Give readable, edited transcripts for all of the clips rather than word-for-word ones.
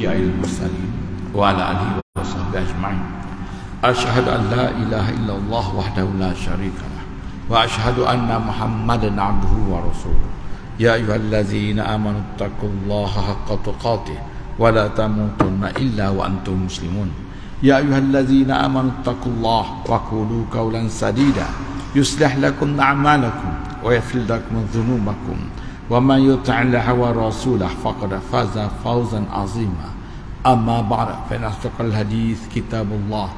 المرسلين وعلى آله وصحبه أجمعين. أشهد أن لا إله إلا الله وحده لا شريك له وأشهد أن محمدا عبده ورسوله. يا أيها الذين آمنوا اتقوا الله حق تقاته ولا تموتن إلا وأنتم مسلمون. يا أيها الذين آمنوا اتقوا الله وقولوا قولا سديدا يصلح لكم أعمالكم ويغفر لكم ذنوبكم ومن يطع الله ورسوله فقد فاز فوزا عظيما. أما بعد فإن أصدق الحديث كتاب الله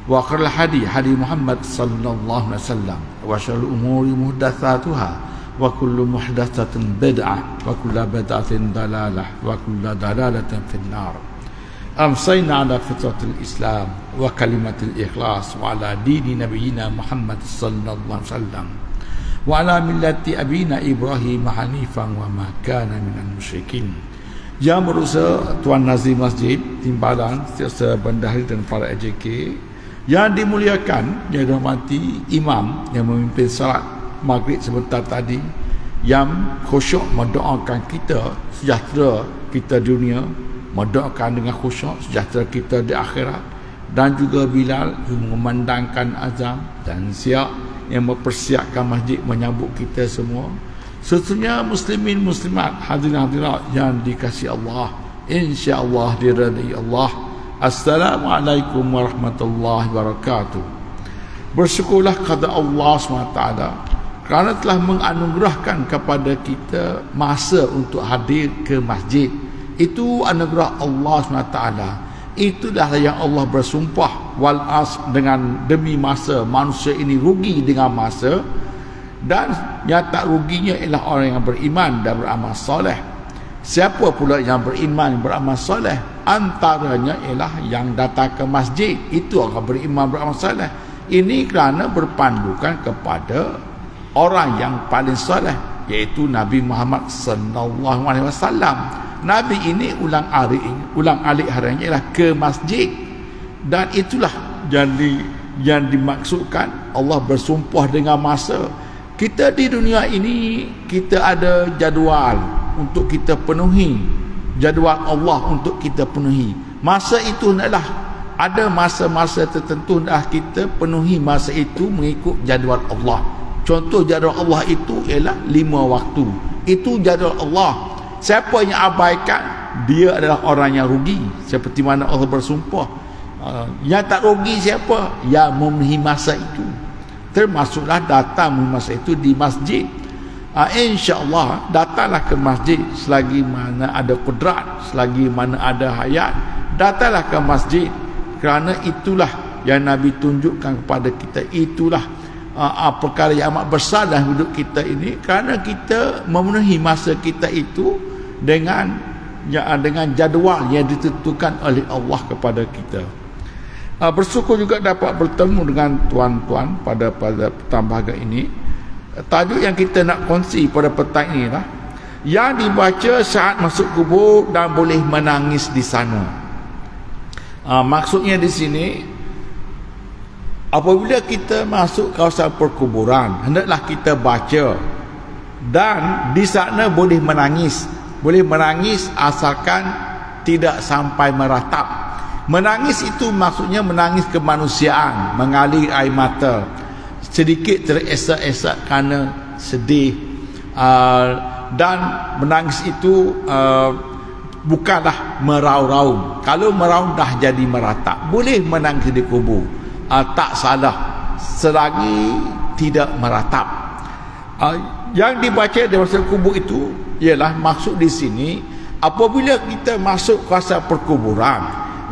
وخير الهدي هدي محمد صلى الله عليه وسلم وشر الأمور محدثاتها وكل محدثة بدعة وكل بدعة ضلالة وكل ضلالة في النار. أمسينا على فطرة الإسلام وكلمة الإخلاص وعلى دين نبينا محمد صلى الله عليه وسلم وعلى ملة أبينا إبراهيم حنيفا وما كان من المشركين. Yang berusaha Tuan Nazim Masjid Timbalan, setiausaha bendahari dan para AJK yang dimuliakan, yang dirahmati imam yang memimpin salat maghrib sebentar tadi, yang khusyuk mendoakan kita sejahtera kita dunia, mendoakan dengan khusyuk sejahtera kita di akhirat, dan juga Bilal yang memandangkan azan, dan siap yang mempersiapkan masjid menyambut kita semua. Sesungguhnya muslimin muslimat, hadirin hadirat yang dikasihi Allah, insya-Allah diridai Allah. Assalamualaikum warahmatullahi wabarakatuh. Bersyukurlah kepada Allah SWT kerana telah menganugerahkan kepada kita masa untuk hadir ke masjid. Itu anugerah Allah SWT. Itulah yang Allah bersumpah wal as, dengan demi masa manusia ini rugi dengan masa, dan yang tak ruginya ialah orang yang beriman dan beramal soleh. Siapa pula yang beriman beramal soleh? Antaranya ialah yang datang ke masjid, itu orang beriman beramal soleh. Ini kerana berpandukan kepada orang yang paling soleh, iaitu Nabi Muhammad sallallahu alaihi wasallam. Nabi ini ulang alik harinya ialah ke masjid, dan itulah yang dimaksudkan Allah bersumpah dengan masa. Kita di dunia ini, kita ada jadual untuk kita penuhi, jadual Allah untuk kita penuhi. Masa itu adalah ada masa-masa tertentu dah kita penuhi masa itu mengikut jadual Allah. Contoh jadual Allah itu ialah 5 waktu. Itu jadual Allah. Siapa yang abaikan, dia adalah orang yang rugi, seperti mana Allah bersumpah. Yang tak rugi siapa? Yang memenuhi masa itu. Termasuklah datang masa itu di masjid. InsyaAllah datanglah ke masjid selagi mana ada kudrat, selagi mana ada hayat. Datanglah ke masjid, kerana itulah yang Nabi tunjukkan kepada kita. Itulah perkara yang amat besar dalam hidup kita ini, kerana kita memenuhi masa kita itu dengan jadual yang ditentukan oleh Allah kepada kita. Bersyukur juga dapat bertemu dengan tuan-tuan pada petang bahagia ini. Tajuk yang kita nak kongsi pada petang ini lah, yang dibaca saat masuk kubur dan boleh menangis di sana. Maksudnya di sini, apabila kita masuk kawasan perkuburan, hendaklah kita baca, dan di sana boleh menangis. Boleh menangis asalkan tidak sampai meratap. Menangis itu maksudnya menangis kemanusiaan, mengalir air mata, sedikit teresak-esak kerana sedih, dan menangis itu bukanlah meraung-raung. Kalau meraung dah jadi meratap. Boleh menangis di kubur, tak salah selagi tidak meratap. Yang dibaca di masa kubur itu ialah, maksud di sini, apabila kita masuk kawasan perkuburan,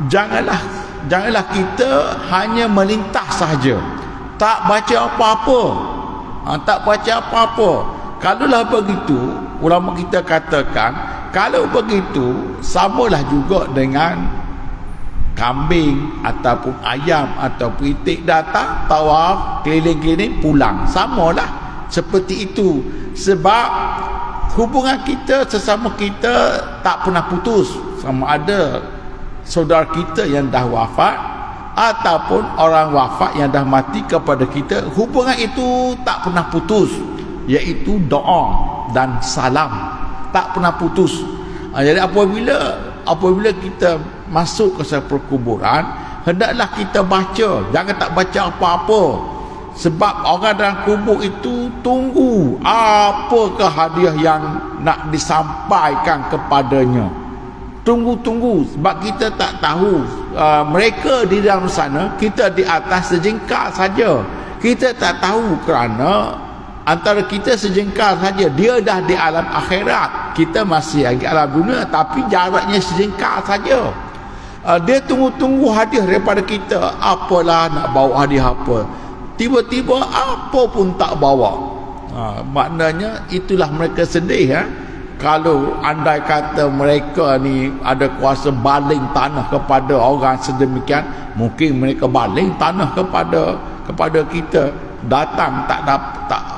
janganlah kita hanya melintas sahaja, tak baca apa-apa. Tak baca apa-apa. Kalaulah begitu, ulama kita katakan, kalau begitu samalah juga dengan kambing ataupun ayam ataupun itik datang tawaf keliling-keliling pulang, samalah seperti itu. Sebab hubungan kita sesama kita tak pernah putus. Sama ada saudara kita yang dah wafat ataupun orang wafat yang dah mati kepada kita, hubungan itu tak pernah putus, iaitu doa dan salam, tak pernah putus. Jadi apabila apabila kita masuk ke satu perkuburan, hendaklah kita baca, jangan tak baca apa-apa. Sebab orang dalam kubur itu tunggu apakah hadiah yang nak disampaikan kepadanya. Tunggu-tunggu, sebab kita tak tahu mereka di dalam sana, kita di atas sejengkal saja. Kita tak tahu kerana antara kita sejengkal saja. Dia dah di alam akhirat, kita masih lagi alam dunia, tapi jaraknya sejengkal saja. Dia tunggu-tunggu hadiah daripada kita. Apalah nak bawa hadiah apa, tiba-tiba apa pun tak bawa. Maknanya itulah mereka sedih. Kalau andai kata mereka ni ada kuasa baling tanah kepada orang sedemikian, mungkin mereka baling tanah kepada kita. Datang tak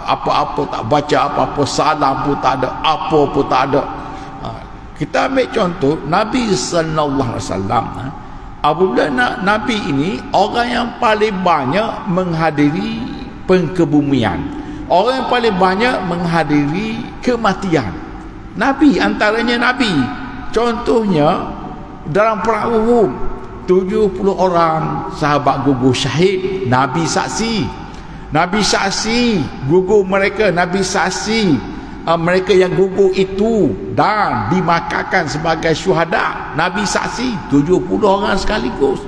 apa-apa, tak baca apa-apa, salam pun tak ada, apa pun tak ada. Kita ambil contoh Nabi sallallahu alaihi wasallam. Apabila Nabi ini orang yang paling banyak menghadiri pengkebumian, orang yang paling banyak menghadiri kematian. Nabi, antaranya Nabi, contohnya dalam perang Uhud 70 orang sahabat gugur syahid. Nabi saksi gugur mereka. Nabi saksi mereka yang gugur itu dan dimakamkan sebagai syuhada. Nabi saksi 70 orang sekaligus.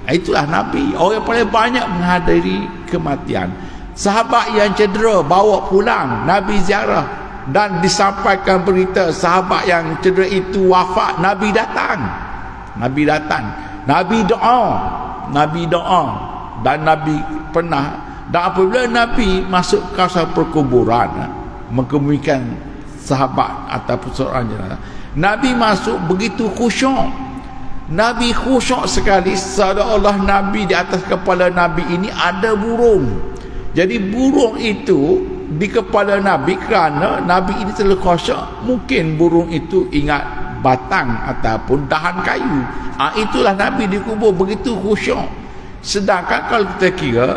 Itulah Nabi, orang yang paling banyak menghadiri kematian. Sahabat yang cedera bawa pulang, Nabi ziarah dan disampaikan berita sahabat yang cedera itu wafat. Nabi datang, Nabi doa, dan Nabi pernah. Dan apabila Nabi masuk ke kawasan perkuburan mengebumikan sahabat ataupun seorang jenazah, Nabi masuk begitu khusyuk. Nabi khusyuk sekali, seolah-olah Nabi di atas kepala Nabi ini ada burung. Jadi burung itu di kepala Nabi, kerana Nabi ini terlalu khusyuk, mungkin burung itu ingat batang ataupun dahan kayu. Itulah Nabi dikubur begitu khusyuk. Sedangkan kalau kita kira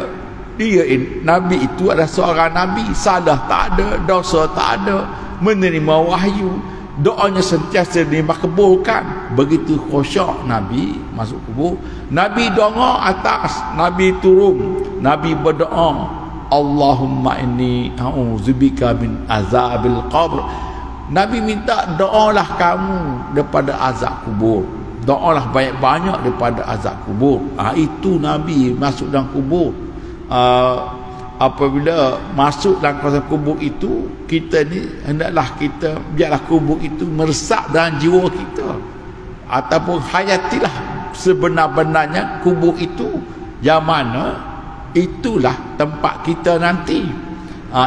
Nabi itu adalah seorang Nabi, salah tak ada, dosa tak ada, menerima wahyu, doanya sentiasa dimakbulkan. Begitu khusyuk Nabi masuk kubur. Nabi doa atas, Nabi turun, Nabi berdoa, Allahumma inni a'udzubika min azabil qabr. Nabi minta doalah kamu daripada azab kubur. Doalah banyak-banyak daripada azab kubur. Itu Nabi masuk dalam kubur. Apabila masuk dalam kawasan kubur itu, kita ni hendaklah kita biarlah kubur itu meresap dalam jiwa kita, ataupun hayatilah sebenar-benarnya kubur itu, yang mana itulah tempat kita nanti.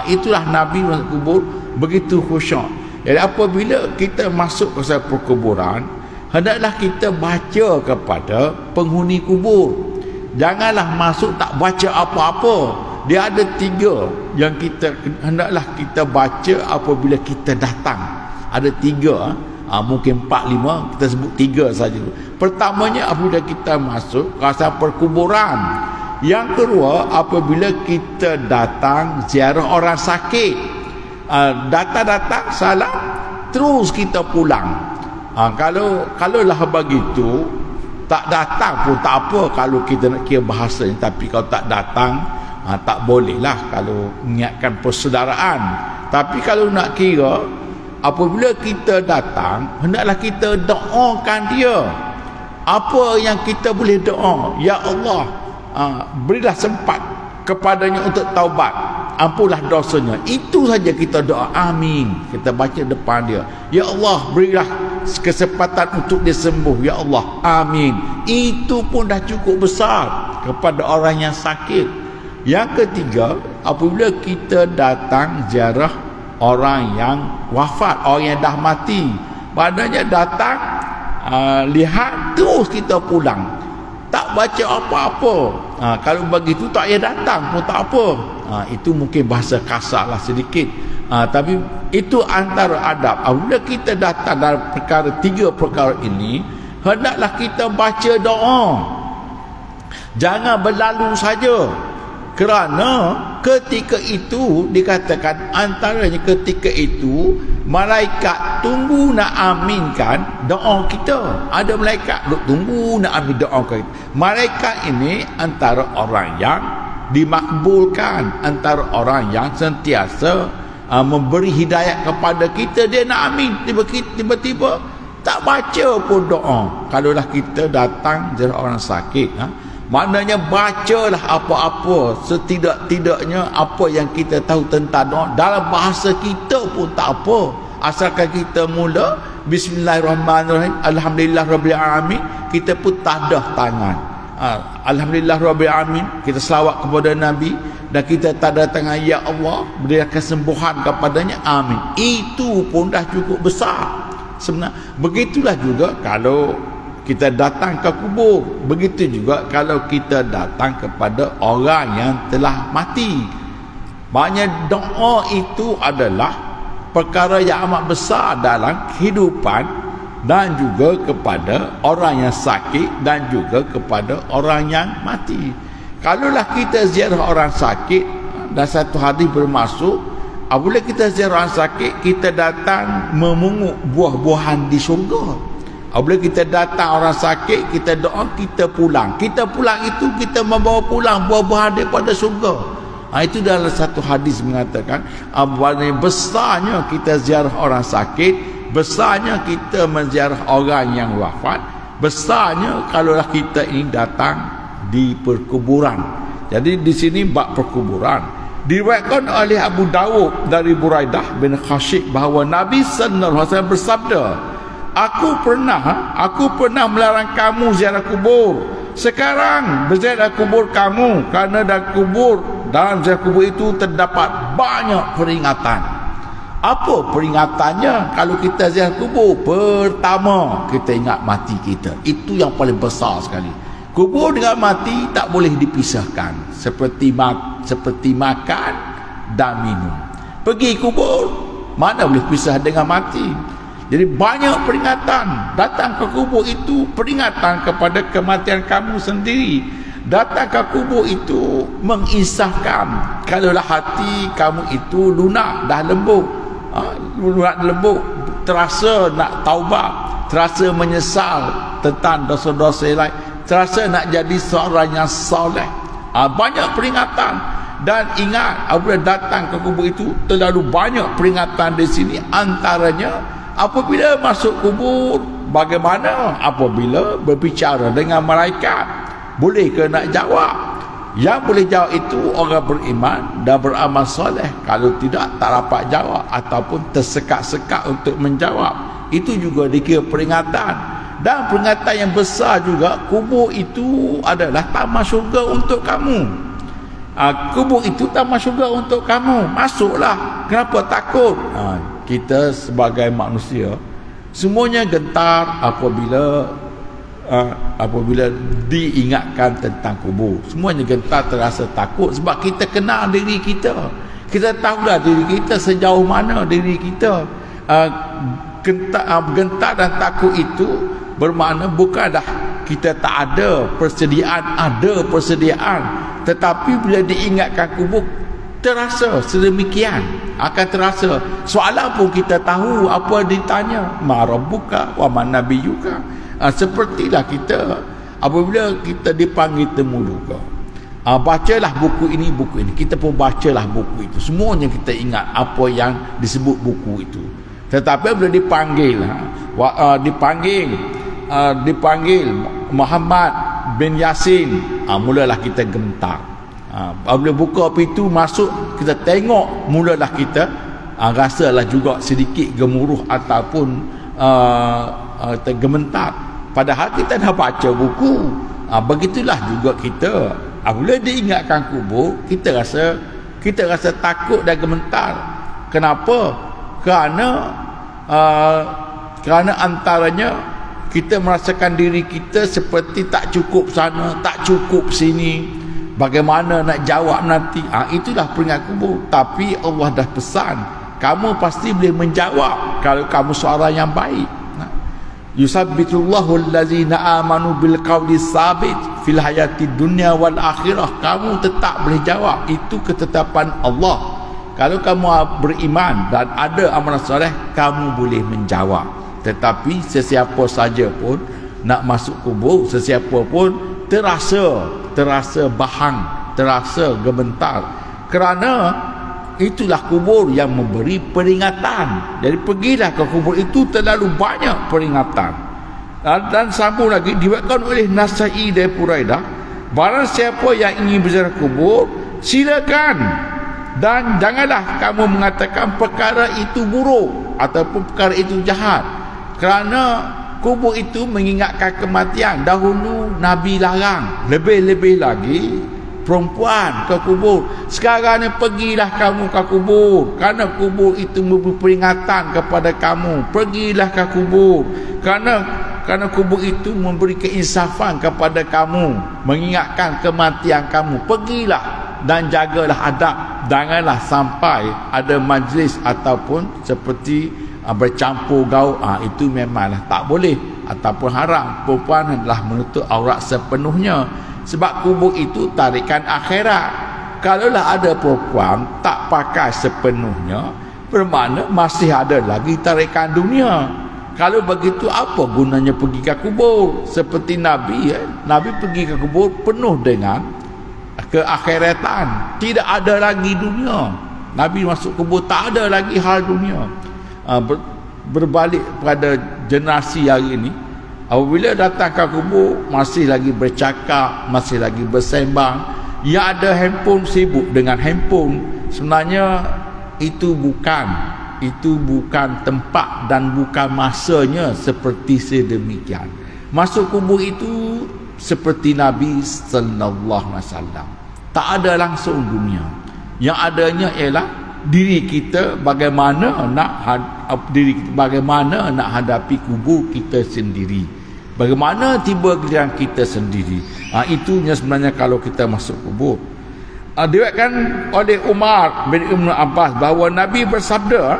Itulah Nabi masuk kubur begitu khusyuk. Jadi apabila kita masuk ke satu perkuburan, hendaklah kita baca kepada penghuni kubur. Janganlah masuk tak baca apa-apa. Dia ada 3 yang kita hendaklah kita baca apabila kita datang. Ada 3, mungkin 4, 5, kita sebut 3 saja. Pertamanya apabila kita masuk kawasan perkuburan. Yang kedua, apabila kita datang ziarah orang sakit, datang salam, terus kita pulang. Kalaulah begitu, tak datang pun tak apa kalau kita nak kira bahasa. Tapi kalau tak datang, tak bolehlah kalau mengingatkan persaudaraan. Tapi kalau nak kira, apabila kita datang, hendaklah kita doakan dia. Apa yang kita boleh doa, ya Allah, berilah sempat kepadanya untuk taubat, ampunlah dosanya. Itu saja kita doa, amin. Kita baca depan dia, ya Allah, berilah kesempatan untuk dia sembuh, ya Allah, amin. Itu pun dah cukup besar kepada orang yang sakit. Yang ketiga, apabila kita datang ziarah orang yang wafat, orang yang dah mati, maknanya datang, lihat, terus kita pulang, tak baca apa-apa. Kalau begitu tak payah datang pun tak apa. Itu mungkin bahasa kasar lah sedikit, tapi itu antara adab. Apabila kita datang dalam perkara 3 perkara ini, hendaklah kita baca doa. Jangan berlalu saja, kerana ketika itu dikatakan, antaranya ketika itu malaikat tunggu nak aminkan doa kita. Ada malaikat duk tunggu nak amin doa kita. Malaikat ini antara orang yang dimakbulkan, antara orang yang sentiasa memberi hidayat kepada kita. Dia nak amin, tiba-tiba tak baca pun doa. Kalaulah kita datang ziarah orang sakit, maknanya bacalah apa-apa setidak-tidaknya apa yang kita tahu tentang doa. Dalam bahasa kita pun tak apa, asalkan kita mula bismillahirrahmanirrahim, alhamdulillahirabbil alamin, kita pun tadah tangan, alhamdulillahirabbil alamin, kita selawat kepada Nabi, dan kita tadah tangan, ya Allah berikan kesembuhan kepadanya, amin. Itu pun dah cukup besar sebenarnya. Begitulah juga kalau kita datang ke kubur, begitu juga kalau kita datang kepada orang yang telah mati. Banyak doa itu adalah perkara yang amat besar dalam kehidupan, dan juga kepada orang yang sakit, dan juga kepada orang yang mati. Kalaulah kita ziarah orang sakit, dan satu hadis bermaksud apabila kita ziarah orang sakit, kita datang memungut buah-buahan di syurga. Apabila kita datang orang sakit, kita doa, kita pulang. Kita pulang itu kita membawa pulang buah-buahan daripada syurga. Itu dalam satu hadis mengatakan, besarnya kita ziarah orang sakit, besarnya kita menziarah orang yang wafat, besarnya kalaulah kita ini datang di perkuburan. Jadi di sini bab perkuburan. Diriwayatkan oleh Abu Dawud dari Buraidah bin Khashib bahawa Nabi sallallahu alaihi wasallam bersabda, Aku pernah melarang kamu ziarah kubur. Sekarang berziarah kubur kamu, kerana dalam ziarah kubur itu terdapat banyak peringatan. Apa peringatannya kalau kita ziarah kubur? Pertama, kita ingat mati kita. Itu yang paling besar sekali. Kubur dengan mati tak boleh dipisahkan. Seperti makan dan minum. Pergi kubur, mana boleh pisah dengan mati. Jadi banyak peringatan. Datang ke kubur itu peringatan kepada kematian kamu sendiri. Datang ke kubur itu mengisahkan kalaulah hati kamu itu lunak, dah lembut, lunak lembut, terasa nak taubat, terasa menyesal tentang dosa-dosa lain, terasa nak jadi seorang yang soleh. Banyak peringatan. Dan ingat, apabila datang ke kubur itu terlalu banyak peringatan di sini. Antaranya, apabila masuk kubur, bagaimana apabila berbicara dengan malaikat? Boleh ke nak jawab? Yang boleh jawab itu orang beriman dan beramal soleh. Kalau tidak, tak dapat jawab ataupun tersekat-sekat untuk menjawab. Itu juga dikira peringatan. Dan peringatan yang besar juga, kubur itu adalah taman syurga untuk kamu. Kubur itu taman syurga untuk kamu. Masuklah. Kenapa takut? Kita sebagai manusia semuanya gentar apabila diingatkan tentang kubur. Semuanya gentar, terasa takut sebab kita kenal diri kita. Kita tahulah diri kita sejauh mana diri kita. Gentar dan takut itu bermakna bukanlah kita tak ada persediaan, tetapi bila diingatkan kubur terasa sedemikian, akan terasa. Soalan pun kita tahu apa ditanya, ma rabbuka wa man nabiyuka. Sepertilah kita apabila kita dipanggil temu duka, bacalah buku ini, kita pun bacalah buku itu. Semuanya kita ingat apa yang disebut buku itu. Tetapi bila dipanggil Muhammad bin Yasin, mulalah kita gentar. Apabila buka pintu masuk, kita tengok, mulalah kita rasalah juga sedikit gemuruh ataupun tergementar. Padahal kita dah baca buku. Begitulah juga kita. Apabila diingatkan kubur, kita rasa takut dan gementar. Kenapa? Kerana antaranya kita merasakan diri kita seperti tak cukup sana, tak cukup sini. Bagaimana nak jawab nanti? Itulah peringat kubur. Tapi Allah dah pesan, kamu pasti boleh menjawab kalau kamu seorang yang baik. Yusabbitullahu allazina amanu bil qawli sabit fil hayati dunya wal akhirah. Kamu tetap boleh jawab. Itu ketetapan Allah. Kalau kamu beriman dan ada amalan soleh, kamu boleh menjawab. Tetapi sesiapa saja pun nak masuk kubur, sesiapa pun terasa bahang, terasa gemetar, kerana itulah kubur yang memberi peringatan. Jadi pergilah ke kubur itu, terlalu banyak peringatan. Dan sambung lagi, diwakilkan oleh Nasai dari Buraidah, barang siapa yang ingin berziarah kubur, silakan, dan janganlah kamu mengatakan perkara itu buruk ataupun perkara itu jahat, kerana kubur itu mengingatkan kematian. Dahulu Nabi larang, lebih-lebih lagi perempuan ke kubur. Sekarang ni pergilah kamu ke kubur, kerana kubur itu memberi peringatan kepada kamu. Pergilah ke kubur, kerana kubur itu memberi keinsafan kepada kamu, mengingatkan kematian kamu. Pergilah dan jagalah adab. Janganlah sampai ada majlis ataupun seperti bercampur gaul. Itu memanglah tak boleh ataupun haram. Perempuan adalah menutup aurat sepenuhnya, sebab kubur itu tarikan akhirat. Kalaulah ada perempuan tak pakai sepenuhnya, bermakna masih ada lagi tarikan dunia. Kalau begitu, apa gunanya pergi ke kubur? Seperti Nabi, Nabi pergi ke kubur penuh dengan keakhiratan. Tidak ada lagi dunia. Nabi masuk kubur, tak ada lagi hal dunia. Berbalik pada generasi hari ini, apabila datang ke kubur, masih lagi bercakap, masih lagi bersembang. Yang ada handphone, sibuk dengan handphone. Sebenarnya itu bukan tempat dan bukan masanya seperti sedemikian. Masuk kubur itu seperti Nabi sallallahu alaihi wasallam, tak ada langsung dunia. Yang adanya ialah diri kita, bagaimana nak hadapi kubur kita sendiri, bagaimana tiba giliran kita sendiri. Itunya sebenarnya kalau kita masuk kubur. Diriwayatkan oleh Umar bin Ibn Abbas bahawa Nabi bersabda,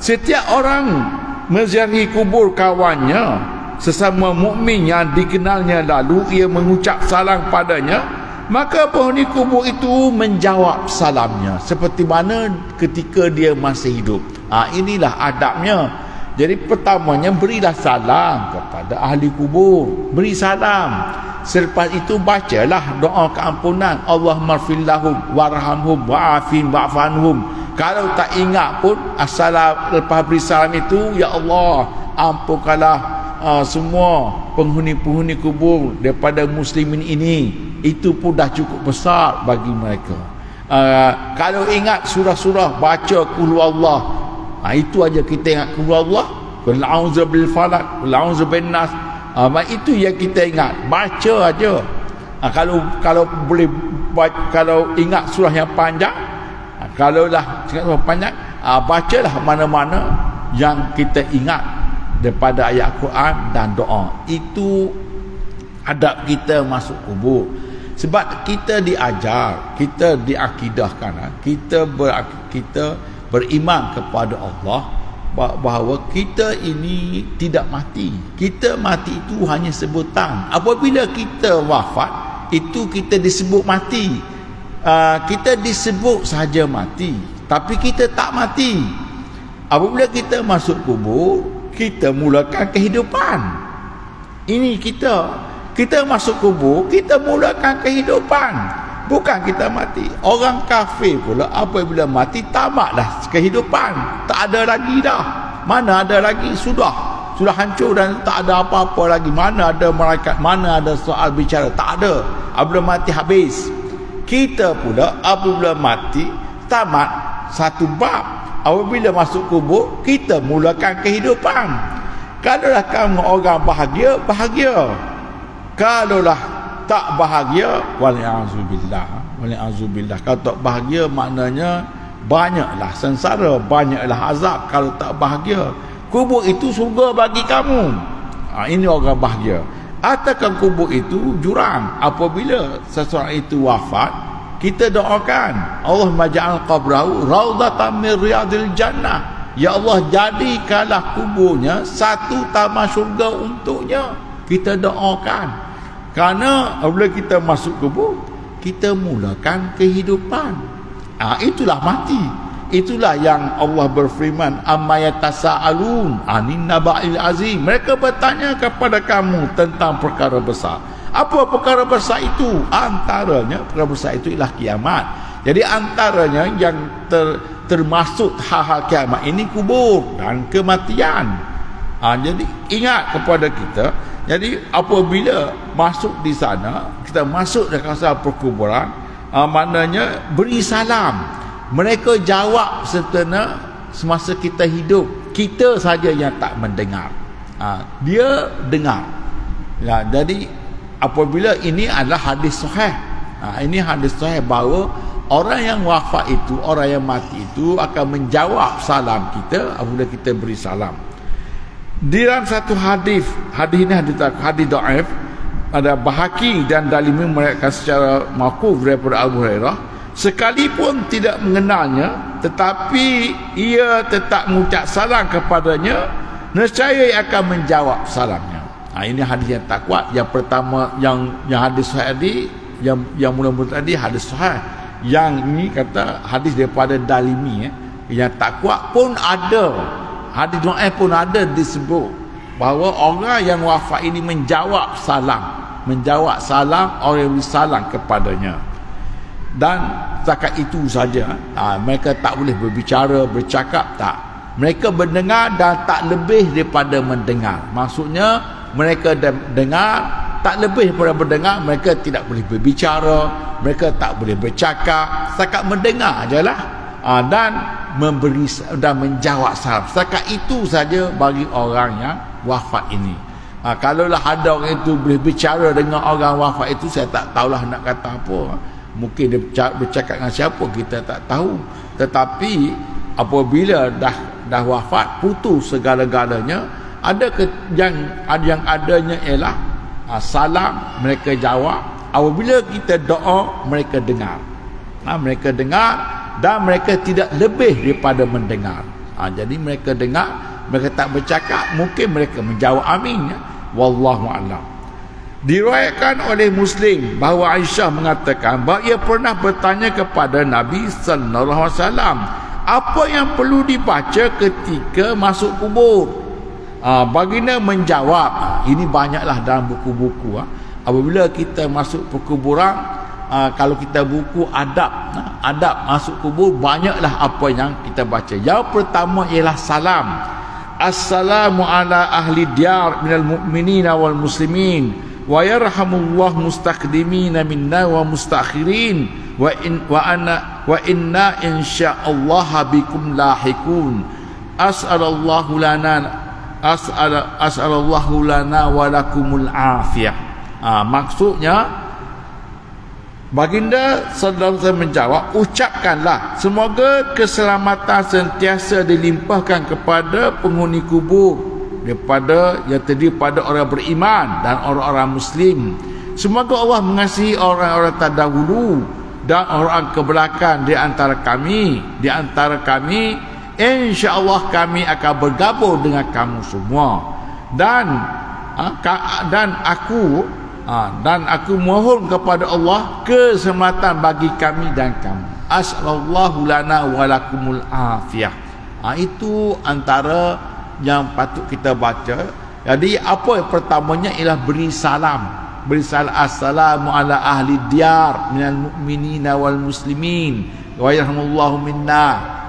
setiap orang menziarahi kubur kawannya sesama mukmin yang dikenalnya, lalu ia mengucap salam padanya, maka penghuni kubur itu menjawab salamnya seperti mana ketika dia masih hidup. Inilah adabnya. Jadi pertamanya berilah salam kepada ahli kubur, beri salam. Selepas itu bacalah doa keampunan, Allahumma ighfir lahum warhamhum wa'afin wa'fanhum. Kalau tak ingat pun, lepas beri salam itu, ya Allah, ampunkanlah semua penghuni-penghuni kubur daripada muslimin ini. Itu pun dah cukup besar bagi mereka. Kalau ingat surah-surah, baca qul huwallah. Itu aja kita ingat, qul huwallah, qul a'udzu bil falaq, qul a'udzu bin nas. Itu yang kita ingat, baca aja. Kalau boleh kalau ingat surah yang panjang, kalaulah ingat surah panjang, bacalah mana-mana yang kita ingat daripada ayat Quran dan doa. Itu adab kita masuk kubur. Sebab kita diajar, kita diakidahkan, kita beriman kepada Allah bahawa kita ini tidak mati. Kita mati itu hanya sebutan. Apabila kita wafat, itu kita disebut mati. Kita disebut saja mati, tapi kita tak mati. Apabila kita masuk kubur, kita mulakan kehidupan. Ini kita masuk kubur, kita mulakan kehidupan, bukan kita mati. Orang kafir pula apabila mati, tamatlah kehidupan, tak ada lagi dah. Mana ada lagi, sudah hancur dan tak ada apa-apa lagi. Mana ada malaikat, mana ada soal bicara, tak ada. Apabila mati, habis. Kita pula apabila mati, tamat satu bab. Apabila masuk kubur, kita mulakan kehidupan. Kalaulah kamu orang bahagia, bahagia. Kalaulah tak bahagia, wali'azubillah. Kalau tak bahagia, maknanya banyaklah sengsara, banyaklah azab. Kalau tak bahagia, kubur itu surga bagi kamu. Ini orang bahagia. Atakan kubur itu jurang. Apabila seseorang itu wafat, kita doakan, Allahumma ja'al qabrahu raudhatan min riyadil jannah. Ya Allah, jadikanlah kuburnya satu taman syurga untuknya. Kita doakan. Kerana apabila kita masuk kubur, kita mulakan kehidupan. Itulah mati. itulah yang Allah berfirman, amma yatasaalun anin naba'il azim. Mereka bertanya kepada kamu tentang perkara besar. Apa perkara besar itu? Antaranya perkara besar itu ialah kiamat. Jadi antaranya yang termasuk hal-hal kiamat ini kubur dan kematian. Jadi ingat kepada kita. Jadi apabila masuk di sana, kita masuk di kawasan perkuburan, maknanya beri salam. Mereka jawab semasa kita hidup. Kita saja yang tak mendengar. Dia dengar. Jadi apabila ini adalah hadis sahih. Ini hadis sahih bahawa orang yang wafat itu, orang yang mati itu akan menjawab salam kita apabila kita beri salam. Di dalam satu hadis ini hadis dhaif, ada Bahaki dan Dalimi meriwayatkan secara mauquf daripada Abu Hurairah, sekalipun tidak mengenalnya tetapi ia tetap mengucap salam kepadanya, nescaya ia akan menjawab salamnya. Ini hadis yang tak kuat. Yang pertama yang hadis sahih yang mula-mula tadi hadis sahih. Yang ini kata hadis daripada Dalimi yang tak kuat pun ada. Hadis dhaif pun ada disebut bahawa orang yang wafat ini menjawab salam orang yang bersalam kepadanya. Dan setakat itu saja. Mereka tak boleh berbicara, bercakap, tak. Mereka mendengar dan tak lebih daripada mendengar. Maksudnya mereka dengar, tak lebih daripada mendengar. Mereka tidak boleh berbicara, mereka tak boleh bercakap, setakat mendengar ajalah. Dan memberi dan menjawab salam. Setakat itu saja bagi orang yang wafat ini. Kalaulah ada orang itu boleh bicara dengan orang wafat itu, saya tak tahulah nak kata apa. Mungkin dia bercakap dengan siapa, kita tak tahu. Tetapi apabila dah wafat, putus segala-galanya, yang adanya ialah salam, mereka jawab. Apabila kita doa, mereka dengar. Mereka dengar dan mereka tidak lebih daripada mendengar. Jadi mereka dengar, mereka tak bercakap, mungkin mereka menjawab amin. Wallahu a'lam. Diriwayatkan oleh Muslim bahawa Aisyah mengatakan bahawa ia pernah bertanya kepada Nabi sallallahu alaihi wasallam, apa yang perlu dibaca ketika masuk kubur? Baginda menjawab, ini banyaklah dalam buku-buku. Apabila kita masuk perkuburan, kalau kita buku adab masuk kubur, banyaklah apa yang kita baca. Yang pertama ialah salam. Assalamu ala ahli diyar minal mu'minina wal muslimin wa yarhamullah mustaqdimina minna wa mustakhirin wa inna insyaallah bikum lahikun. As'alallahu lana wa lakumul afiyah. Maksudnya Baginda sallallahu alaihi wasallam menjawab, ucapkanlah semoga keselamatan sentiasa dilimpahkan kepada penghuni kubur, daripada yang terdiri pada orang beriman dan orang-orang muslim. Semoga Allah mengasihi orang-orang terdahulu dan orang kebelakang di antara kami. Insya-Allah kami akan bergabung dengan kamu semua. Dan aku mohon kepada Allah keselamatan bagi kami dan kamu. As'alallahu lana wa lakumul afiyah. Itu antara yang patut kita baca. Jadi apa yang pertamanya ialah beri salam. Beri salam, assalamu ala ahli diyar minal mu'minina wal muslimin wa yarhamullahu minna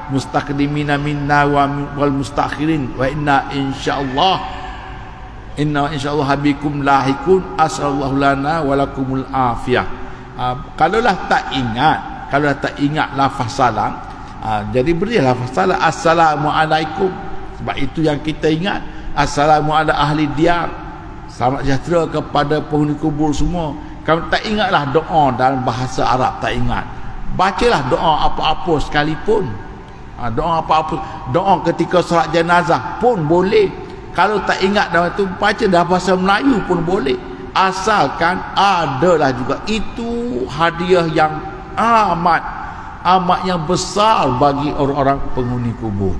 mustaqdimina minna wal mustakhirin wa inna insyaallah habikum lahikun. As'allahu lana walakumul afiyah. Kalaulah tak ingat lafaz salam, jadi berilah lafaz salam, assalamualaikum. Sebab itu yang kita ingat. Assalamu ala ahli diyar, selamat sejahtera kepada penghuni kubur semua. Kamu tak ingatlah doa dalam bahasa Arab, tak ingat, bacalah doa apa-apa sekalipun. Doa ketika solat jenazah pun boleh. Kalau tak ingat dalam itu, baca dalam bahasa Melayu pun boleh, asalkan adalah juga. Itu hadiah yang amat yang besar bagi orang-orang penghuni kubur.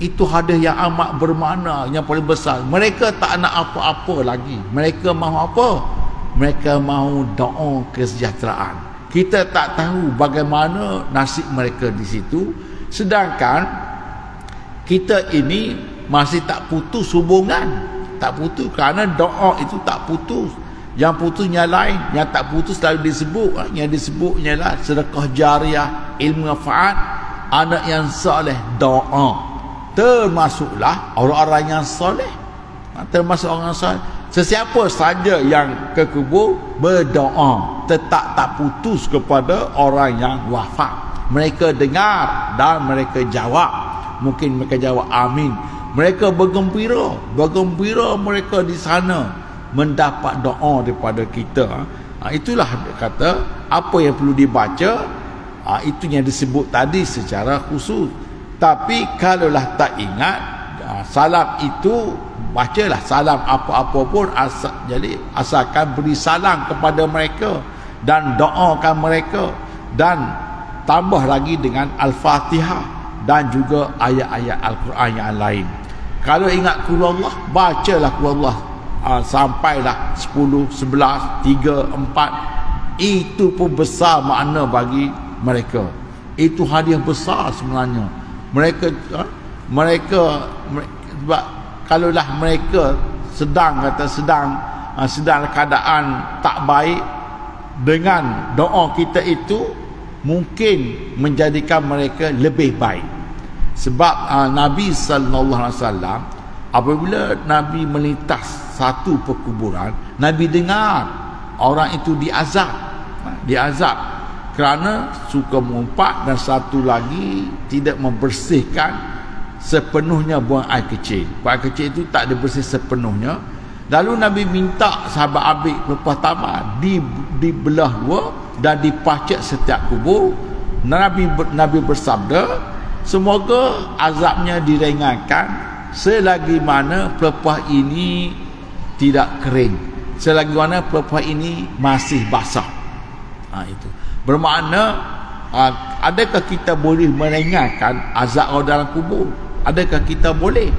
Itu hadiah yang amat bermakna, yang paling besar. Mereka tak nak apa-apa lagi. Mereka mahu apa? Mereka mahu doa kesejahteraan. Kita tak tahu bagaimana nasib mereka di situ. Sedangkan kita ini masih tak putus hubungan, tak putus, kerana doa itu tak putus. Yang putusnya lain, yang tak putus selalu disebut. Yang disebutnya lah sedekah jariah, ilmu manfaat, anak yang soleh, doa. Termasuklah orang-orang yang soleh, termasuk orang soleh. Sesiapa saja yang ke kubur berdoa, tetap tak putus kepada orang yang wafat. Mereka dengar dan mereka jawab. Mungkin mereka jawab amin. Mereka bergembira mereka di sana mendapat doa daripada kita. Itulah dia kata apa yang perlu dibaca, itu yang disebut tadi secara khusus. Tapi kalaulah tak ingat, salam itu bacalah salam apa-apa pun, jadi asalkan beri salam kepada mereka dan doakan mereka, dan tambah lagi dengan Al-Fatihah dan juga ayat-ayat Al-Quran yang lain. Kalau ingat qul Allah, bacalah qul Allah sampailah 10, 11, 3, 4. Itu pun besar makna bagi mereka. Itu hadiah besar sebenarnya. Mereka sebab kalaulah mereka sedang keadaan tak baik, dengan doa kita itu mungkin menjadikan mereka lebih baik. Sebab Nabi sallallahu alaihi wasallam apabila Nabi melintas satu perkuburan, Nabi dengar orang itu diazab kerana suka mengumpat, dan satu lagi tidak membersihkan sepenuhnya buang air kecil. Buang air kecil itu tak dibersih sepenuhnya. Lalu Nabi minta sahabat ambil pelepah tamar, dibelah dua dan dipacak setiap kubur. Nabi bersabda, semoga azabnya diringankan selagi mana pelepah ini tidak kering, selagi mana pelepah ini masih basah. Itu bermakna, adakah kita boleh meringankan azab orang dalam kubur? Adakah kita boleh?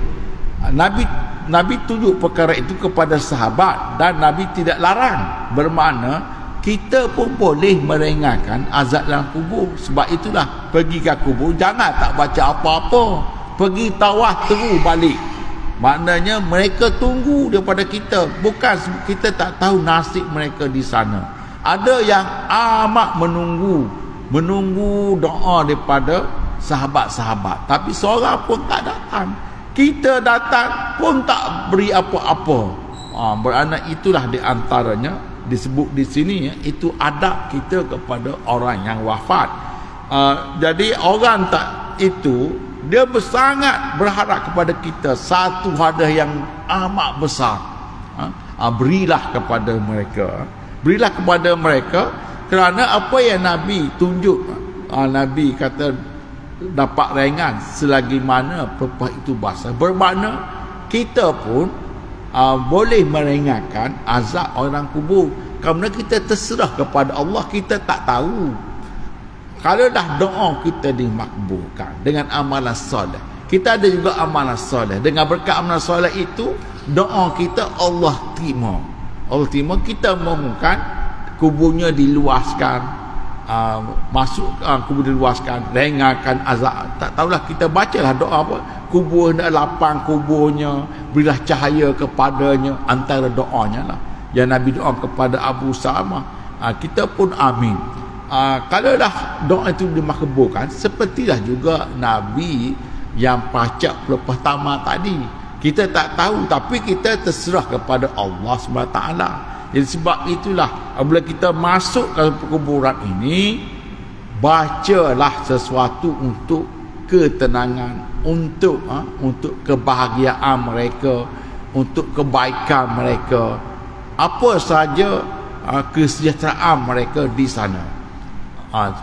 Nabi tunjuk perkara itu kepada sahabat dan Nabi tidak larang. Bermakna kita pun boleh meringankan azab dalam kubur. Sebab itulah pergi ke kubur jangan tak baca apa-apa, pergi tawaf terus balik. Maknanya mereka tunggu daripada kita, bukan kita tak tahu nasib mereka di sana. Ada yang amat menunggu doa daripada sahabat-sahabat, tapi seorang pun tak datang. Kita datang pun tak beri apa-apa. Bermakna itulah di antaranya disebut di sini, itu adab kita kepada orang yang wafat. Jadi orang tak itu, dia sangat berharap kepada kita satu hadiah yang amat besar. Berilah kepada mereka. Berilah kepada mereka, kerana apa yang Nabi tunjuk, Nabi kata dapat ringan selagi mana pelepah itu basah. Bermakna kita pun boleh meringankan azab orang kubur, kerana kita terserah kepada Allah. Kita tak tahu kalau dah doa kita dimakbulkan dengan amalan soleh. Kita ada juga amalan soleh, dengan berkat amalan soleh itu doa kita Allah terima. Allah terima. Kita mohonkan kuburnya diluaskan, masuk kubur diluaskan, ringankan azab. Tak tahulah, kita bacalah doa apa, kubur nak lapang kuburnya, berilah cahaya kepadanya, antara doanya lah yang Nabi doa kepada Abu Samah. Kita pun amin. Kalau dah doa itu dimakbulkan, sepertilah juga Nabi yang pacak pelepah tamar tadi. Kita tak tahu, tapi kita terserah kepada Allah SWT. Jadi sebab itulah apabila kita masuk ke perkuburan ini, bacalah sesuatu untuk ketenangan, untuk kebahagiaan mereka, untuk kebaikan mereka, apa saja kesejahteraan mereka di sana.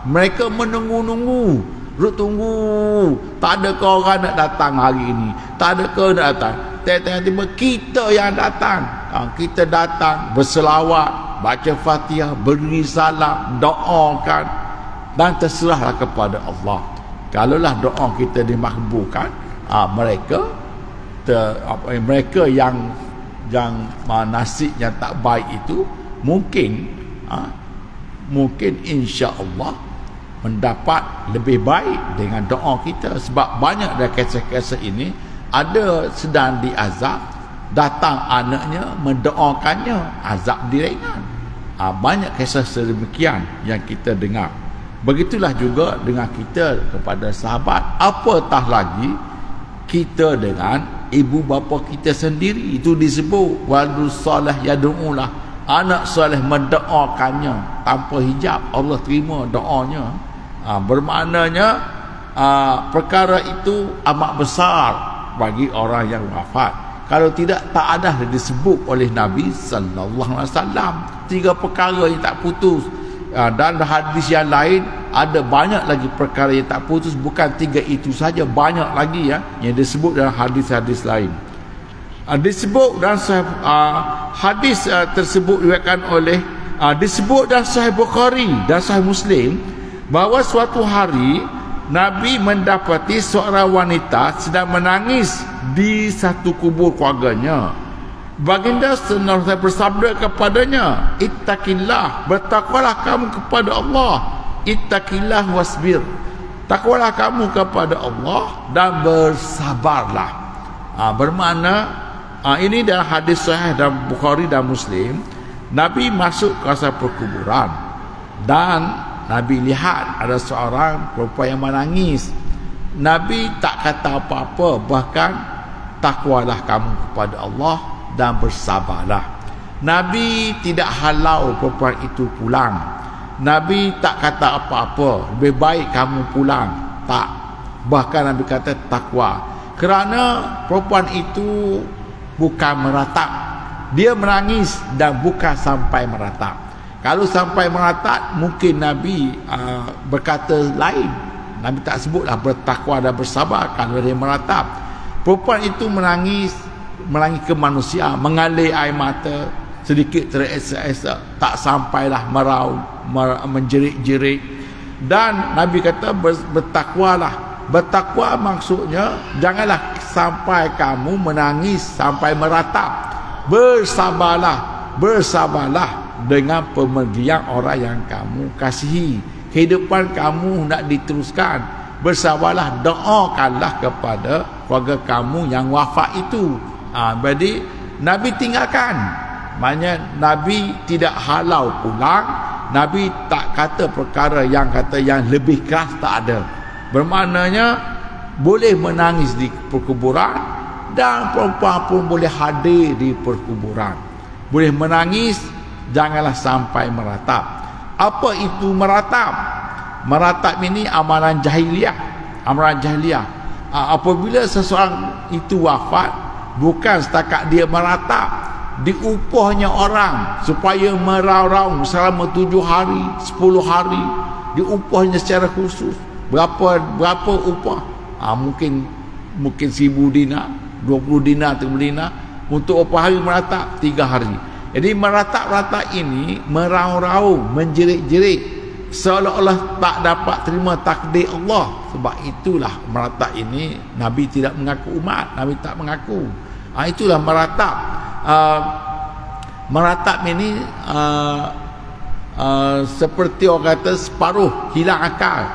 Mereka menunggu-nunggu, tunggu, tak ada kau orang nak datang hari ini, tak ada kau nak datang. Tiba-tiba kita yang datang. Kita datang berselawat, baca Fatihah, beri salam, doakan, dan terserahlah kepada Allah. Kalaulah doa kita dimakbulkan, mereka yang nasib yang tak baik itu mungkin insya-Allah mendapat lebih baik dengan doa kita. Sebab banyak dari kisah-kisah ini ada sedang diazab, datang anaknya mendoakannya, azab diringan. Banyak kisah sedemikian yang kita dengar. Begitulah juga dengan kita kepada sahabat, apatah lagi kita dengan ibu bapa kita sendiri. Itu disebut waladus soleh yad'ulah, anak soleh mendoakannya tanpa hijab, Allah terima doanya. Bermaknanya perkara itu amat besar bagi orang yang wafat. Kalau tidak, tak ada disebut oleh Nabi sallallahu alaihi wasallam 3 perkara yang tak putus. Dan hadis yang lain ada banyak lagi perkara yang tak putus, bukan 3 itu saja, banyak lagi ya yang disebut dalam hadis-hadis lain. Disebut dan hadis tersebut diriwayatkan oleh disebut dalam Sahih Bukhari dan Sahih Muslim bahawa suatu hari Nabi mendapati seorang wanita sedang menangis di satu kubur keluarganya. Baginda sallallahu alaihi wasallam bersabda kepadanya, "Ittaqillah, bertakwalah kamu kepada Allah. Ittaqillah wasbir." Takwalah kamu kepada Allah dan bersabarlah. Bermakna ini dalam hadis sahih dalam Bukhari dan Muslim, Nabi masuk ke kawasan perkuburan dan Nabi lihat ada seorang perempuan yang menangis. Nabi tak kata apa-apa, bahkan takwalah kamu kepada Allah dan bersabarlah. Nabi tidak halau perempuan itu pulang. Nabi tak kata apa-apa, lebih baik kamu pulang. Tak. Bahkan Nabi kata takwa. Kerana perempuan itu bukan meratap. Dia menangis dan bukan sampai meratap. Kalau sampai meratap, mungkin Nabi berkata lain. Nabi tak sebutlah bertakwa dan bersabar kalau dia meratap. Perempuan itu menangis ke manusia, mengalir air mata, sedikit teresak-esak, tak sampailah meraung, menjerit-jerit. Dan Nabi kata bertakwalah. Bertakwa maksudnya janganlah sampai kamu menangis sampai meratap. Bersabarlah dengan pemergian orang yang kamu kasihi. Kehidupan kamu nak diteruskan. Bersabarlah, doakanlah kepada keluarga kamu yang wafat itu. Jadi Nabi tinggalkan. Maknanya Nabi tidak halau pulang. Nabi tak kata perkara yang lebih keras, tak ada. Bermaknanya boleh menangis di perkuburan dan perempuan pun boleh hadir di perkuburan. Boleh menangis, janganlah sampai meratap. Apa itu meratap? Meratap ini amalan jahiliah. Amalan jahiliah. Apabila seseorang itu wafat, bukan setakat dia meratap, diupahnya orang supaya meraung-raung selama 7 hari, 10 hari. Diupahnya secara khusus. Berapa upah? Mungkin 1,000 dinar, 20 dinar, 30 dinar. Untuk upah hari meratap 3 hari. Jadi meratap-ratap ini meraung-raung, menjerit-jerit, seolah-olah tak dapat terima takdir Allah. Sebab itulah meratap ini Nabi tidak mengaku umat, Nabi tak mengaku. Itulah meratap. Meratap ini seperti orang kata separuh hilang akal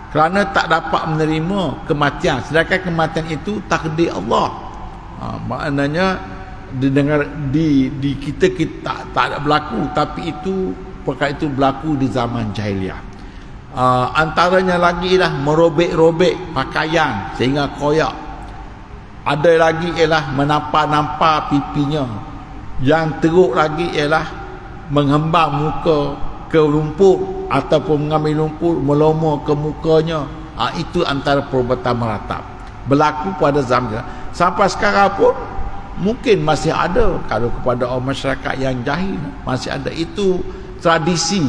kerana tak dapat menerima kematian, sedangkan kematian itu takdir Allah. Maknanya didengar di kita tak ada berlaku, tapi itu perkara itu berlaku di zaman jahiliah. Antaranya lagi ialah merobek-robek pakaian sehingga koyak. Ada lagi ialah menampak-nampak pipinya. Yang teruk lagi ialah menghembang muka ke lumpur ataupun mengambil lumpur melomor ke mukanya. Itu antara perbuatan meratap berlaku pada zaman. Sampai sekarang pun mungkin masih ada. Kalau kepada orang masyarakat yang jahil, masih ada. Itu tradisi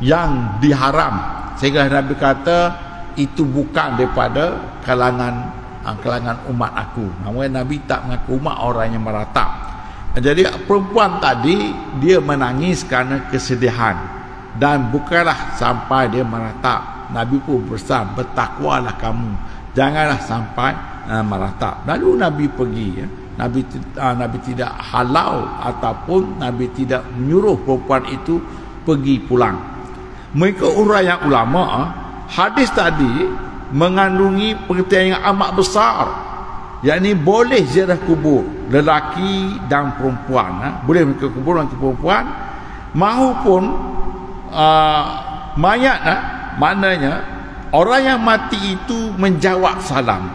yang diharam, sehingga Nabi kata itu bukan daripada kalangan umat aku. Namun Nabi tak mengaku umat orang yang meratap. Jadi perempuan tadi dia menangis kerana kesedihan dan bukanlah sampai dia meratap. Nabi pun bersabda, bertakwalah kamu, janganlah sampai meratap. Lalu Nabi pergi ya. Nabi tidak halau ataupun Nabi tidak menyuruh perempuan itu pergi pulang. Mereka uraian ulama, hadis tadi mengandungi pengertian yang amat besar, yakni boleh ziarah kubur lelaki dan perempuan, boleh ke kubur lelaki perempuan maupun mayat. Maknanya orang yang mati itu menjawab salam,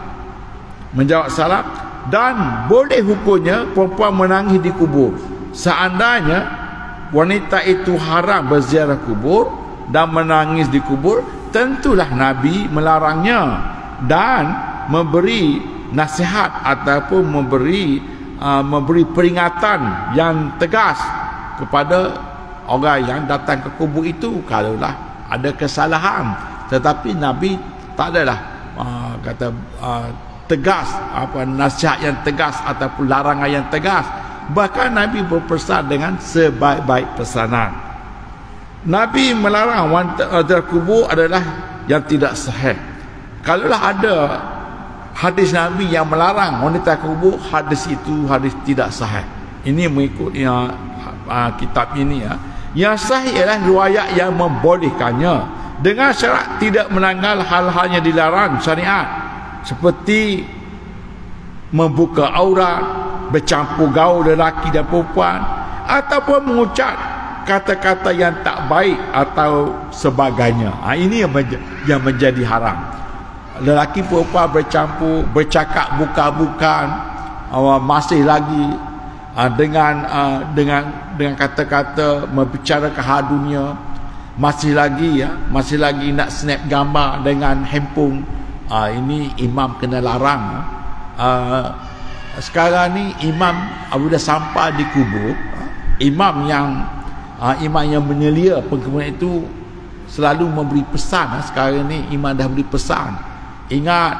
dan boleh hukumnya perempuan menangis di kubur. Seandainya wanita itu haram berziarah kubur dan menangis di kubur, tentulah Nabi melarangnya dan memberi nasihat ataupun memberi peringatan yang tegas kepada orang yang datang ke kubur itu kalaulah ada kesalahan. Tetapi Nabi tak adalah tegas, nasihat yang tegas ataupun larangan yang tegas. Bahkan Nabi berpesan dengan sebaik-baik pesanan. Nabi melarang wanita kubur adalah yang tidak sahih. Kalaulah ada hadis Nabi yang melarang wanita kubur, hadis itu hadis tidak sahih. Ini mengikut kitab ini ya. Yang sahih ialah riwayat yang membolehkannya dengan syarat tidak menanggal hal-hal yang dilarang syariat, seperti membuka aurat, bercampur gaul lelaki dan perempuan, ataupun mengucap kata-kata yang tak baik atau sebagainya. Ini yang menjadi haram. Lelaki perempuan bercampur, bercakap bukan-bukan, masih lagi dengan kata-kata membicarakan hal dunia, masih lagi nak snap gambar dengan handphone. Ini imam kena larang. Sekarang ni imam apabila sampai di kubur, imam yang menyelia pengkemudian itu selalu memberi pesan. Sekarang ni imam dah beri pesan, ingat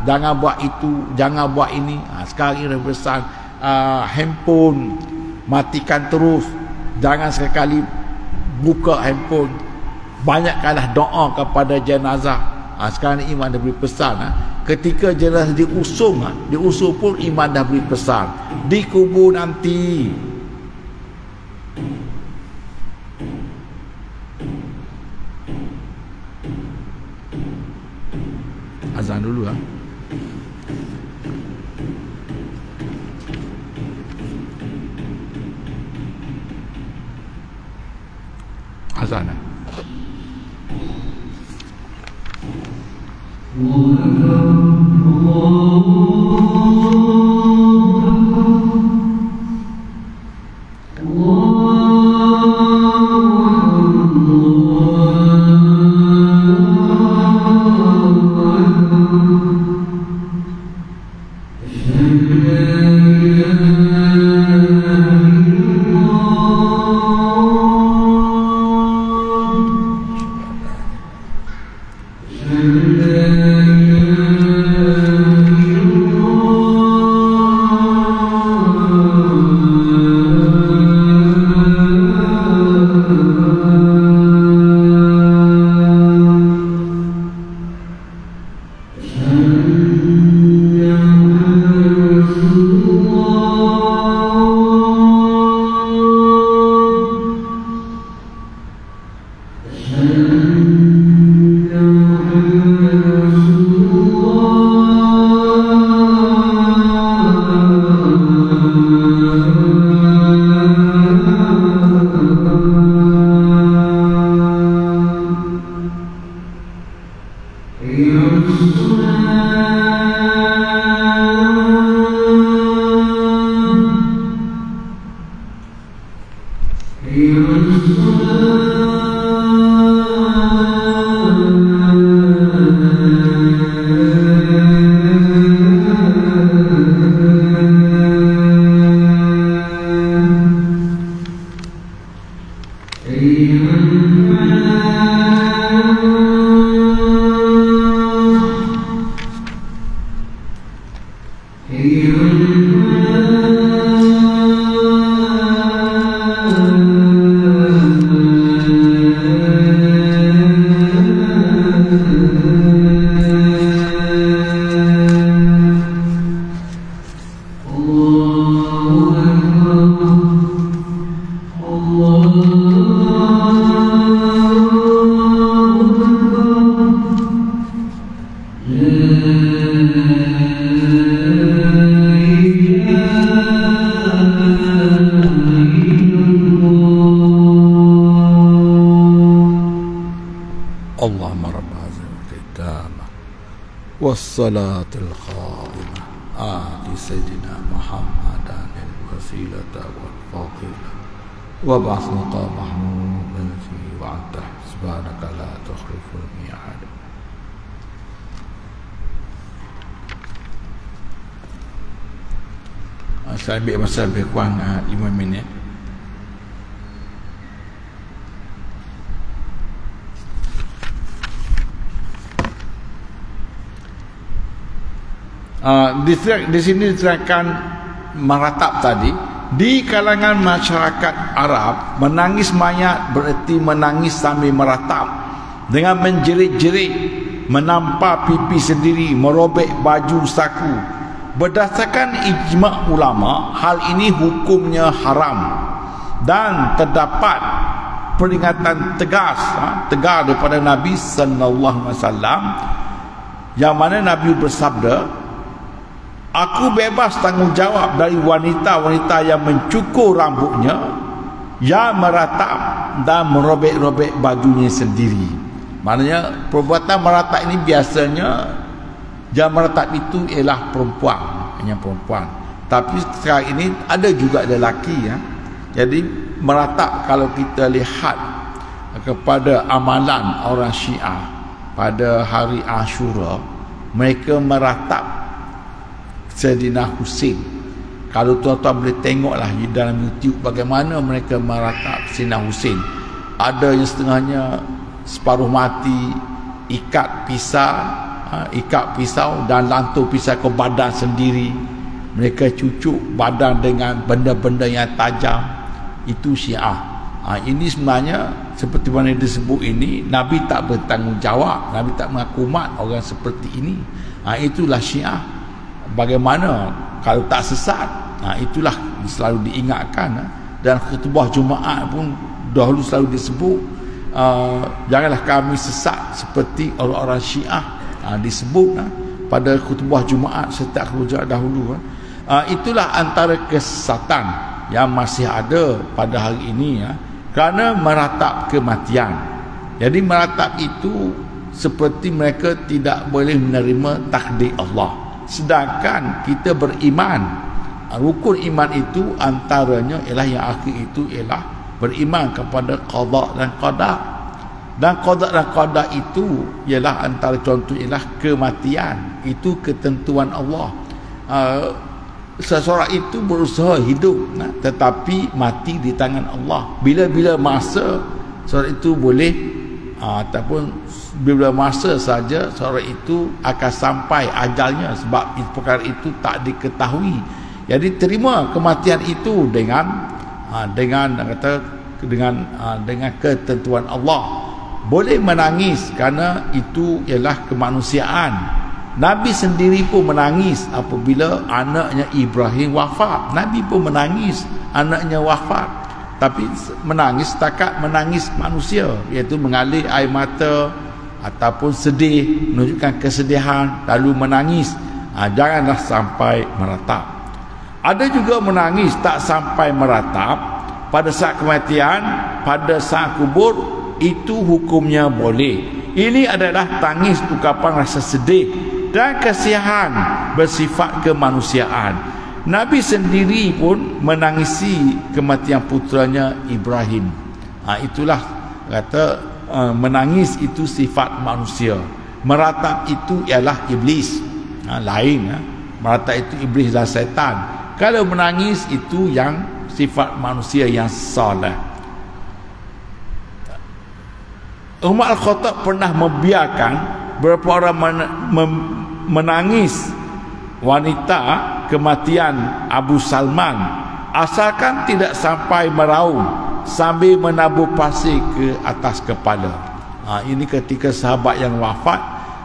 jangan buat itu, jangan buat ini. Sekarang ini dah pesan, handphone matikan terus, jangan sekali buka handphone, banyakkanlah doa kepada jenazah. Sekarang ni imam dah beri pesan. Ketika jenazah diusung pun imam dah beri pesan, di kubur nanti azan dulu azan Allahumma rabb hadhihi al-qiyamah was-salatil qa'imah ati sayyidina Muhammadan al-wasilata wal-fadilah wa ba'ath maqamahu alladhi wa'adta subhanaka la tukhliful mi'ad. Saya ambil masa lebih kurang 5 minit. Di sini diterangkan meratap tadi. Di kalangan masyarakat Arab, menangis mayat bererti menangis sambil meratap, dengan menjerit-jerit, menampar pipi sendiri, merobek baju saku. Berdasarkan ijma' ulama, hal ini hukumnya haram dan terdapat peringatan tegas daripada Nabi sallallahu alaihi wasallam, yang mana Nabi bersabda, aku bebas tanggungjawab dari wanita-wanita yang mencukur rambutnya, yang meratap dan merobek-robek bajunya sendiri. Maknanya perbuatan meratap ini biasanya, yang meratap itu ialah perempuan, hanya perempuan. Tapi sekarang ini ada juga lelaki ya. Jadi meratap, kalau kita lihat kepada amalan orang Syiah pada hari Ashura, mereka meratap Sayyidina Husain. Kalau tuan-tuan boleh tengoklah di dalam YouTube bagaimana mereka meratap Sayyidina Husain. Ada yang setengahnya separuh mati, ikat pisau dan lantur pisau ke badan sendiri. Mereka cucuk badan dengan benda-benda yang tajam. Itu Syiah. Ini sebenarnya seperti mana disebut ini, Nabi tak bertanggungjawab, Nabi tak mengakumat orang seperti ini. Itulah Syiah. Bagaimana kalau tak sesat? Itulah selalu diingatkan. Dan khutbah Jumaat pun dahulu selalu disebut, janganlah kami sesat seperti orang-orang Syiah. Disebut pada khutbah Jumaat setiap khutbah dahulu. Itulah antara kesesatan yang masih ada pada hari ini kerana meratap kematian. Jadi meratap itu seperti mereka tidak boleh menerima takdir Allah. Sedangkan kita beriman, rukun iman itu antaranya ialah yang akhir itu ialah beriman kepada qada dan qadar. Dan qada dan qadar itu ialah antara contoh ialah kematian. Itu ketentuan Allah. Seseorang itu berusaha hidup, tetapi mati di tangan Allah. Bila-bila masa seorang itu boleh ataupun bila masa saja seorang itu akan sampai ajalnya, sebab perkara itu tak diketahui. Jadi terima kematian itu dengan ketentuan Allah. Boleh menangis kerana itu ialah kemanusiaan. Nabi sendiri pun menangis apabila anaknya Ibrahim wafat. Nabi pun menangis anaknya wafat. Tapi menangis setakat menangis manusia, iaitu mengalir air mata ataupun sedih, menunjukkan kesedihan lalu menangis. Janganlah sampai meratap. Ada juga menangis tak sampai meratap pada saat kematian, pada saat kubur. Itu hukumnya boleh. Ini adalah tangis ungkapan rasa sedih dan kasihan bersifat kemanusiaan. Nabi sendiri pun menangisi kematian putranya Ibrahim. Itulah kata menangis itu sifat manusia. Meratap itu ialah iblis. Lain. Meratap itu iblis dan syaitan. Kalau menangis itu yang sifat manusia yang soleh. Umar Al-Khattab pernah membiarkan beberapa orang menangis wanita kematian Abu Salman, asalkan tidak sampai meraung sambil menabur pasir ke atas kepala. Ini ketika sahabat yang wafat,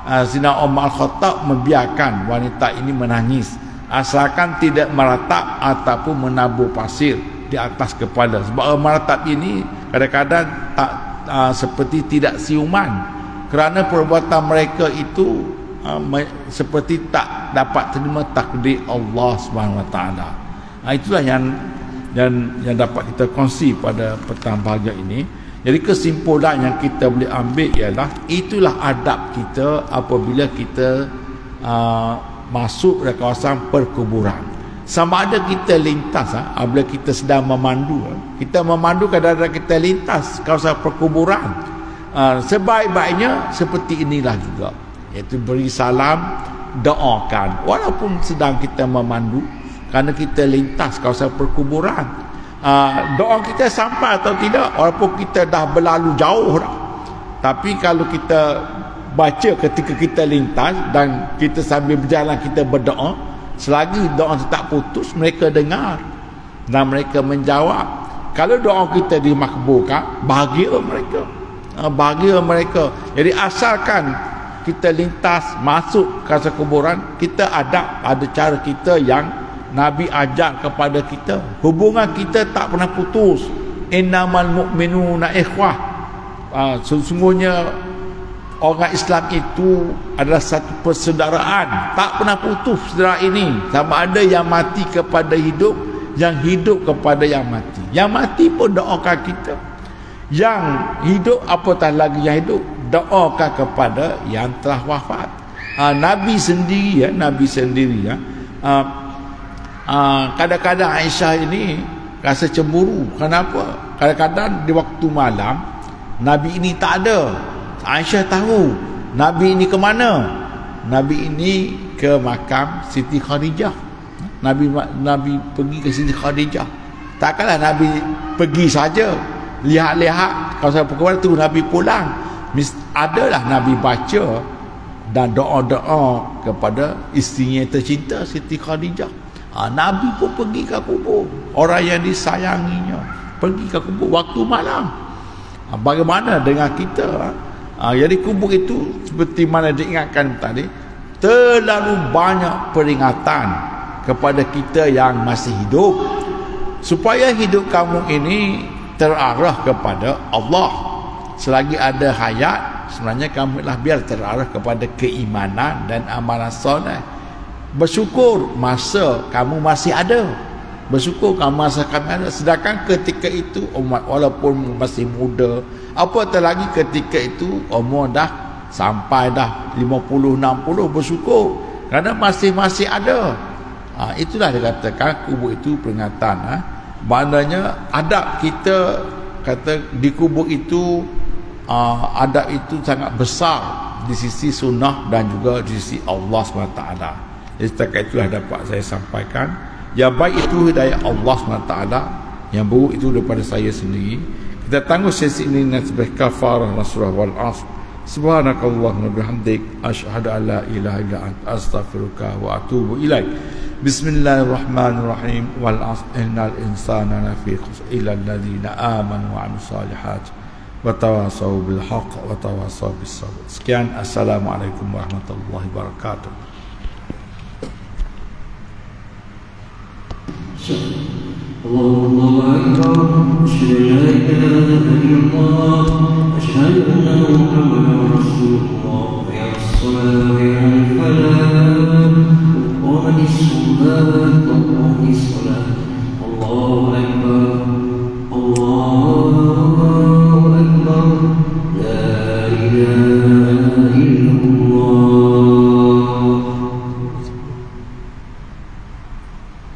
Sayyidina Umar Al-Khattab membiarkan wanita ini menangis asalkan tidak meratap ataupun menabur pasir di atas kepala. Sebab meratap ini kadang-kadang tak seperti tidak siuman, kerana perbuatan mereka itu seperti tak dapat terima takdir Allah Subhanahu Wa Taala. Itulah yang dapat kita kongsi pada petang bahagia ini. Jadi kesimpulan yang kita boleh ambil ialah itulah adab kita apabila kita masuk ke kawasan perkuburan. Sama ada kita lintas apabila kita sedang memandu, kita memandu kadang-kadang kita lintas kawasan perkuburan, sebaik-baiknya seperti inilah juga, iaitu beri salam, doakan walaupun sedang kita memandu, kerana kita lintas kawasan perkuburan. Doa kita sampai atau tidak walaupun kita dah berlalu jauh dah, tapi kalau kita baca ketika kita lintas dan kita sambil berjalan kita berdoa, selagi doa tak putus, mereka dengar dan mereka menjawab. Kalau doa kita dimakbulkan, bahagia mereka, bahagia mereka. Jadi asalkan kita lintas masuk ke kuburan, kita ada cara kita yang Nabi ajar kepada kita. Hubungan kita tak pernah putus. Innamal mu'minuna ikhwah. Sesungguhnya orang Islam itu adalah satu persaudaraan, tak pernah putus saudara ini. Sama ada yang mati kepada hidup, yang hidup kepada yang mati. Yang mati pun doakan kita. Yang hidup apatah lagi yang hidup, doakan kepada yang telah wafat. Nabi sendiri kadang-kadang Aisyah ini rasa cemburu. Kenapa? Kadang-kadang di waktu malam Nabi ini tak ada. Aisyah tahu Nabi ini ke mana? Nabi ini ke makam Siti Khadijah. Nabi pergi ke Siti Khadijah. Takkanlah Nabi pergi saja lihat-lihat kawasan perkuburan tu Nabi pulang. Adalah Nabi baca dan doa-doa kepada isterinya tercinta Siti Khadijah. Nabi pun pergi ke kubur orang yang disayanginya, pergi ke kubur waktu malam. Bagaimana dengan kita? Jadi kubur itu seperti mana diingatkan tadi, terlalu banyak peringatan kepada kita yang masih hidup, supaya hidup kamu ini terarah kepada Allah. Selagi ada hayat, sebenarnya kamu lah biar terarah kepada keimanan dan amalan soleh. Bersyukur masa kamu masih ada, bersyukur kamu masa kami ada. Sedangkan ketika itu umat walaupun masih muda, apatah lagi ketika itu umur dah sampai dah 50-60, bersyukur kerana masih ada. Itulah dikatakan kubur itu peringatan. Maknanya adab kita, kata di kubur itu adab itu sangat besar di sisi sunnah dan juga di sisi Allah SWT. Jadi setakat itulah dapat saya sampaikan. Yang baik itu hidayah Allah SWT, yang buruk itu daripada saya sendiri. Kita tangguh sesi ini sebagai kafarah nasrah wal asr. Subhanakallahumma bihamdik, asyhadu an la ilaha illa anta, astaghfiruka wa atubu ilaik. Bismillahirrahmanirrahim. Wal asr innal insana lafi khusr illa alladhina amanu wa 'amilus solihat wa tawasaw bil haqq wa tawasaw bis sabr. Sekian, assalamualaikum warahmatullahi wabarakatuh. الله أكبر أشهد أن لا إله إلا الله أشهد